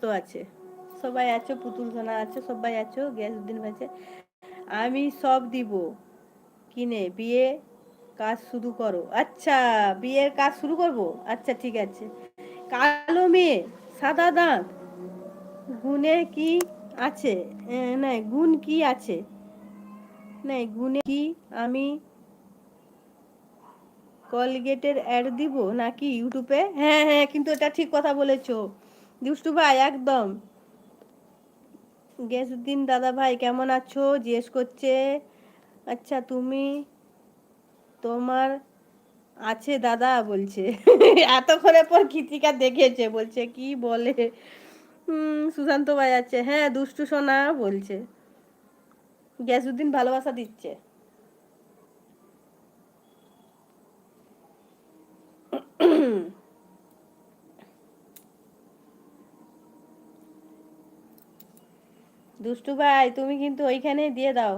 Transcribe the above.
তো আছে, সবাই আছো, পুতুল সোনা আছে, সবাই আছো। গ্যাসউদ্দিন ভাইছে আমি সব দিব কিনে, বিয়ে কাজ শুরু করো। আচ্ছা, বিয়ের কাজ শুরু করব। আচ্ছা ঠিক আছে। কালো মেয়ে, সাদা দাঁত, গুণে কি আছে? না, গুণ কি আছে? না, গুণে কি? আমি কলগেটের অ্যাড দিব নাকি ইউটিউবে? হ্যাঁ হ্যাঁ, কিন্তু এটা ঠিক কথা বলেছো দুষ্টু ভাই, একদম। গেসুদ্দিন দাদা ভাই কেমন আছো জিজ্ঞেস করছে। আচ্ছা, তুমি, তোমার আছে দাদা বলছে। এতক্ষণের পর কৃতিকা দেখেছে, বলছে কি বলে। সুশান্ত ভাই আছে, হ্যাঁ দুষ্টু সোনা বলছে। গিয়াসউদ্দিন ভালোবাসা দিচ্ছে। দুষ্টু ভাই তুমি কিন্তু ওইখানে দিয়ে দাও।